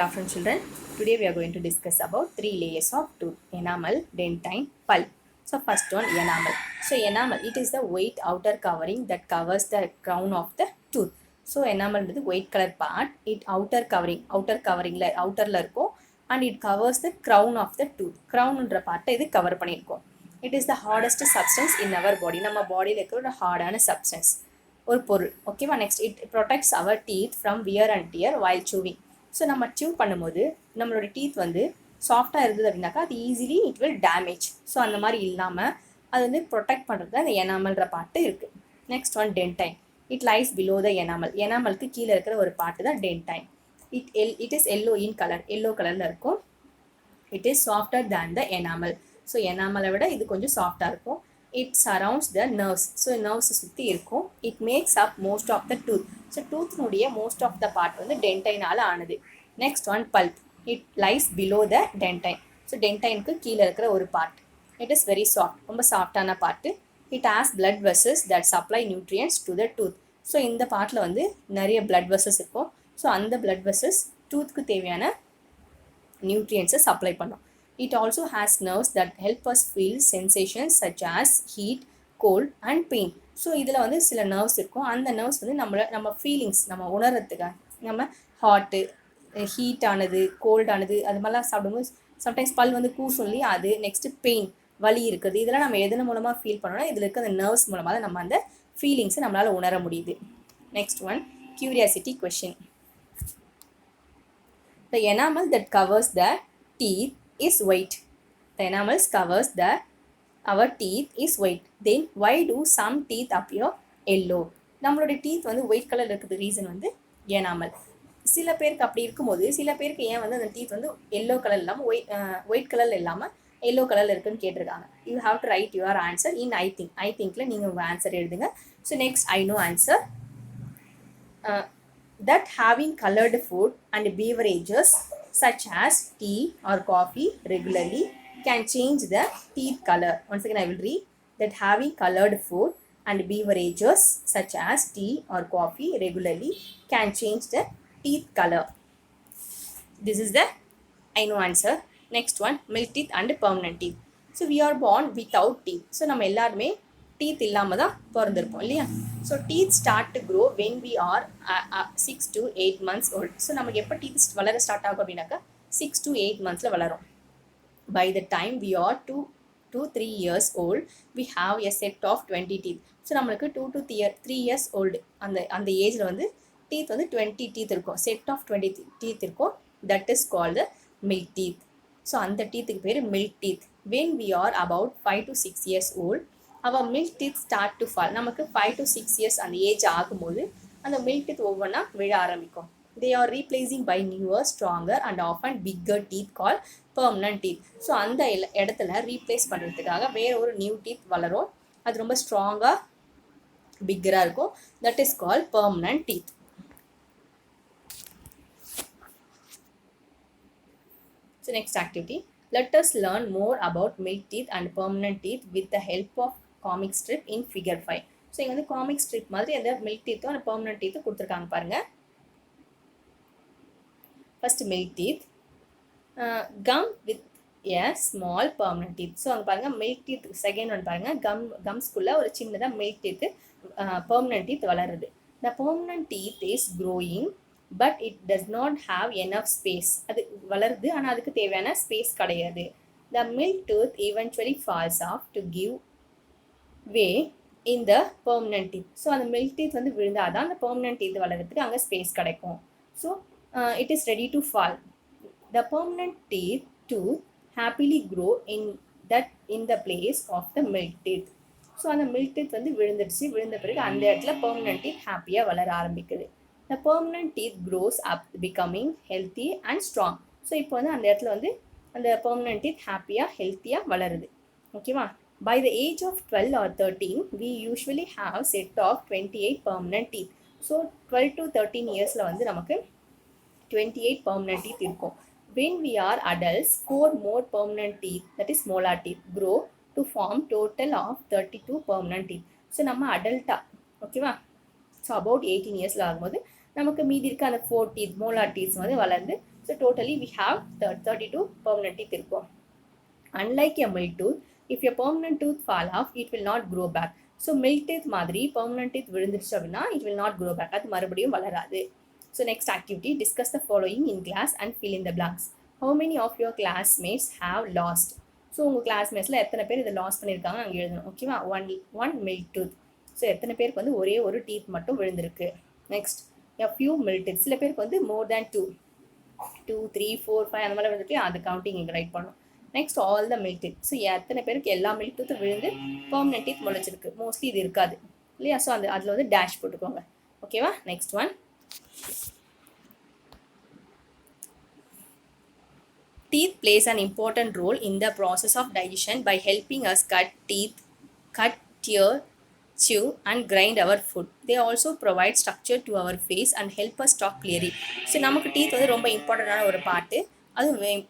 Afternoon children, today we are going to discuss about three layers of tooth: enamel, dentine, pulp. So first one, enamel. So enamel, it is the white outer covering that covers the crown of the tooth. So enamel is the white color part. It outer covering outer la இருக்கும், and it covers the crown of the tooth. Crown ன்ற பார்ட்டை இது cover பண்ணிருக்கும். It is the hardest substance in our body. நம்ம பாடியில் இருக்கிற ஒரு ஹார்டான substance ஒரு பொருள். ஓகேவா? Next, it protects our teeth from wear and tear while chewing. So நம்ம சியூ பண்ணும்போது நம்மளோட டீத் வந்து சாஃப்டாக இருந்தது அப்படின்னாக்கா அது easily it will damage. So அந்த மாதிரி இல்லாமல் அது வந்து ப்ரொடெக்ட் பண்ணுறது அந்த எனாமல்ன்ற பாட்டு இருக்குது. Next one, dentine. It lies below the enamel. எனாமலுக்கு கீழே இருக்கிற ஒரு பாட்டு தான் dentine. It is yellow in colour. Yellow கலரில் இருக்கும். It is softer than the enamel. So எனாமலை விட இது கொஞ்சம் சாஃப்டாக இருக்கும். It surrounds the nerves. So நர்வ்ஸை சுற்றி இருக்கும். It makes up most of the tooth. So டூத்னுடைய மோஸ்ட் ஆஃப் த பார்ட் வந்து டென்டைனால் ஆனது. Next one, pulp. It lies below the dentine. So டென்டைனுக்கு கீழே இருக்கிற ஒரு part. It is very soft. ரொம்ப சாஃப்டான part. It has blood vessels that supply nutrients to the tooth. So இந்த பார்ட்டில் வந்து நிறைய பிளட் வெசல்ஸ் இருக்கும். ஸோ அந்த பிளட் வெசல்ஸ் டூத்துக்கு தேவையான நியூட்ரியன்ஸை சப்ளை பண்ணும். It also has nerves that help us feel sensations such as heat, cold and pain. So இதில் வந்து சில நர்வ்ஸ் இருக்கும். அந்த நர்வ்ஸ் வந்து நம்ம ஃபீலிங்ஸ் நம்ம உணர்றதுக்காக நம்ம ஹாட்டு, ஹீட்டானது, கோல்டானது அது மாதிரிலாம் சாப்பிடும்போது சம்டைம்ஸ் பல் வந்து கூசும் இல்லையா, அது. நெக்ஸ்ட்டு பெயின், வலி இருக்குது. இதெல்லாம் நம்ம எதன் மூலமாக ஃபீல் பண்ணோம்னா இதில் இருக்க அந்த நர்வ்ஸ் மூலமாக தான் நம்ம அந்த ஃபீலிங்ஸை நம்மளால் உணர முடியுது. Next one, curiosity question. The enamel that covers the teeth is white. The enamel covers our teeth is white. Then why do some teeth appear yellow? நம்மளோட டீத் வந்து ஒயிட் கலர் இருக்குது. ரீசன் வந்து எனாமல். சில பேருக்கு அப்படி இருக்கும்போது சில பேருக்கு ஏன் வந்து அந்த டீத் வந்து எல்லோ கலர் இல்லாமல் ஒயிட் கலரில் இல்லாமல் எல்லோ கலரில் இருக்குன்னு கேட்டிருக்காங்க. You have to write your answer in I think. I திங்க்ல நீங்கள் உங்கள் ஆன்சர் எழுதுங்க. So next, I know answer. That having colored food and beverages such as tea or coffee regularly can change the teeth color. Once again I will read. That having colored food and beverages such as tea or coffee regularly can change the teeth color. This is the I know answer. Next one, milk teeth and permanent teeth. So we are born without teeth. So நம்ம எல்லாருமே teeth இல்லாமல் தான் பிறந்திருப்போம் இல்லையா? So teeth start to grow when we are 6 to 8 months old. So நமக்கு எப்போ teeth வளர start ஆகும் அப்படின்னாக்கா 6 to 8 months வளரும். By the time we are 2 to 3 years old, we have a set of 20 teeth. So நம்மளுக்கு 2 to 3 years old அந்த ஏஜில் வந்து டீத் வந்து 20 teeth இருக்கும். செட் ஆஃப் 20 teeth இருக்கும். That is called milk teeth. So அந்த டீத்துக்கு பேர் milk teeth. When we are about 5 to 6 years old, our milk teeth start to fall. நமக்கு 5 to 6 years அந்த ஏஜ் ஆகும்போது அந்த மில்க் டீத் ஒவ்வொன்றா விழ ஆரம்பிக்கும். They are replacing by newer, stronger and often bigger teeth called permanent teeth. So அந்த இடத்துல replace பண்ணுறதுக்காக வேற ஒரு நியூ டீத் வளரும். அது ரொம்ப ஸ்ட்ராங்காக பிக்கராக இருக்கும். That is called permanent teeth. So next activity, let us learn more about milk teeth and permanent teeth with the help of comic strip in figure 5. So இங்கே வந்து காமிக் ஸ்ட்ரிப் மாதிரி அந்த milk டீத்தும் அந்த பெர்மனன்ட் டீத்தும் கொடுத்துருக்காங்க பாருங்கள். First milk teeth, come with A small permanent teeth. So அங்கே பாருங்கள் milk teeth. Second one பாருங்கள், கம்ஸ்குள்ளே ஒரு சின்னதாக மில்க் டீத்து பெர்மனன்ட் டீத் வளருது. The permanent teeth is growing but it does not have enough space. அது வளருது ஆனால் அதுக்கு தேவையான ஸ்பேஸ் கிடையாது. The milk tooth eventually falls off to give way in the permanent teeth. So அந்த milk teeth வந்து விழுந்தால் தான் அந்த பெர்மனன்ட் டீத் வளர்கிறதுக்கு அங்கே ஸ்பேஸ் கிடைக்கும். So it is ready to fall. The permanent tooth happily grow in the place of the milk teeth. So அந்த milk teeth வந்து விழுந்த பிறகு அந்த இடத்துல பெர்மனன்ட் டீத் ஹாப்பியாக வளர ஆரம்பிக்குது. The permanent teeth grows up becoming healthy and strong. So இப்போ வந்து அந்த இடத்துல வந்து அந்த பெர்மனன்ட் டீத் ஹாப்பியாக ஹெல்த்தியாக வளருது. ஓகேவா? By the age of 12 or 13, we usually have set of 28 permanent teeth. So 12 to 13 yearsல வந்து நமக்கு 28 permanent teeth இருக்கும். When we are adults, 4 more permanent teeth, that is molar teeth, grow to form total of 32 permanent teeth. So நம்ம adultா, ஓகேவா? So about 18 yearsல ஆகும்போது நமக்கு மீதி இருக்க அந்த 4 teeth molar teeth வந்து வளர்ந்து So totally we have 32 permanent teeth இருக்கும். Unlike a milk tooth, if a permanent tooth fall off, it will not grow back. So milk teeth மாதிரி permanent teeth விழுந்துருச்சு அப்படின்னா it will not grow back. அது மறுபடியும் வளராது. So next activity, discuss the following in class and fill in the blanks. How many of your classmates have lost? So உங்கள் கிளாஸ்மேட்ஸில் எத்தனை பேர் இதை லாஸ் பண்ணியிருக்காங்க அங்கே எழுதணும். ஓகேவா? One milk tooth. ஸோ எத்தனை பேருக்கு வந்து ஒரே ஒரு டீத் மட்டும் விழுந்திருக்கு. Next a few milk teeth. சில பேருக்கு வந்து more than 2, 3, 4, 5 அந்த மாதிரி வந்துட்டு அந்த கவுண்டிங் இங்கே ரைட் பண்ணும். Next all the milk teeth. So எத்தனை பேருக்கு எல்லா மில்க் டூத்தும் விழுந்து பெர்மனன்ட் டீத் முளைச்சிருக்கு. மோஸ்ட்லி இது இருக்காது இல்லையா? ஸோ அதில் வந்து டேஷ் போட்டுக்கோங்க. ஓகேவா? Next one, teeth plays an important role in the process of digestion by helping us cut, tear, chew and grind our food. They also provide structure to our face and help us talk clearly. So நமக்கு teeth வந்து ரொம்ப இம்பார்ட்டண்டான ஒரு part. அதுவும்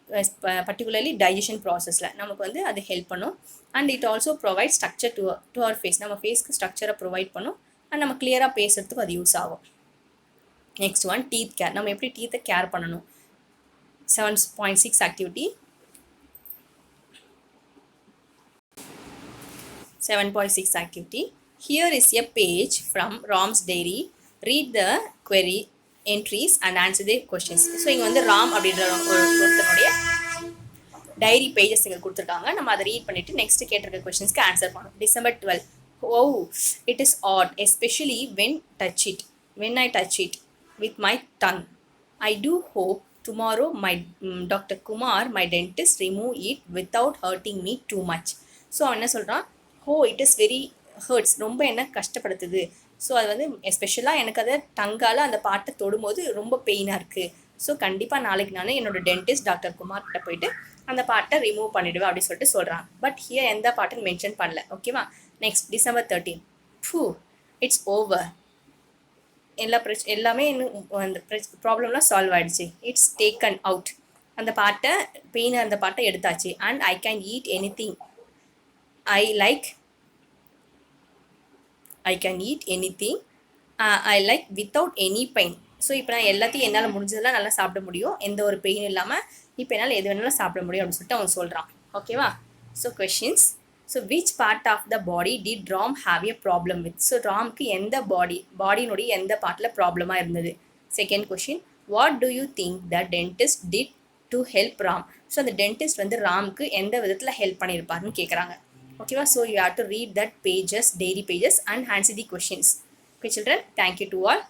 particularly digestion ப்ராசஸில் நமக்கு வந்து அது ஹெல்ப் பண்ணும். And it also provide structure to our face. நம்ம ஃபேஸ்க்கு ஸ்ட்ரக்சரை ப்ரொவைட் பண்ணும். அண்ட் நம்ம கிளியராக பேசுறதுக்கு அது யூஸ் ஆகும். Next one, teeth care. நம்ம எப்படி டீத்தை கேர் பண்ணணும். 7.6 activity. 7.6 activity. Here is a page from Ram's diary. Read the query entries and answer the questions. So இங்கே வந்து ராம் அப்படின்ற ஒருத்தனுடைய டைரி பேஜஸ் இங்கே கொடுத்துருக்காங்க. நம்ம அதை ரீட் பண்ணிவிட்டு நெக்ஸ்ட் கேட்டிருக்க கொஸ்டின்ஸ்க்கு ஆன்சர் பண்ணணும். December 12. Oh, it is odd, especially when I touch it with my tongue. I do hope tomorrow Dr. Kumar, my dentist, remove it without hurting me too much. So அவன் என்ன சொல்கிறான், it is very hurts, ரொம்ப என்ன கஷ்டப்படுத்துது. So அது வந்து எஸ்பெஷலாக எனக்கு அதை டங்கால் அந்த பாட்டை தொடும்போது ரொம்ப பெயினாக இருக்குது. ஸோ கண்டிப்பாக நாளைக்கு நான் என்னோடய டென்டிஸ்ட் டாக்டர் குமார்கிட்ட போயிட்டு அந்த பாட்டை ரிமூவ் பண்ணிவிடுவேன் அப்படின்னு சொல்லிட்டு சொல்கிறான். பட் ஹியர் எந்த பாட்டுன்னு மென்ஷன் பண்ணல. ஓகேவா? Next December 13. It's over. எல்லாமே அந்த ப்ராப்ளம்லாம் சால்வ் ஆகிடுச்சு. It's taken out. அந்த பாட்டை பெயினாக அந்த பாட்டை எடுத்தாச்சு. And I can eat any thing I like without any pain. So இப்போ நான் எல்லாத்தையும் என்னால் முடிஞ்சதெல்லாம் நல்லா சாப்பிட முடியும், எந்த ஒரு பெயின் இல்லாமல். இப்போ என்னால் எது வேணாலும் சாப்பிட முடியும் அப்படின்னு சொல்லிட்டு அவன் சொல்கிறான். ஓகேவா? So questions. So which part of the body did Ram have a problem with? So ராம்க்கு எந்த பாடியினுடைய எந்த பார்ட்டில் ப்ராப்ளமாக இருந்தது? Second question, what do you think the dentist did to help Ram? So அந்த டென்டிஸ்ட் வந்து ராம்க்கு எந்த விதத்தில் ஹெல்ப் பண்ணியிருப்பாருன்னு கேட்குறாங்க. ஓகேவா? So you have to read that pages, diary pages and answer the questions. Okay children, thank you to all.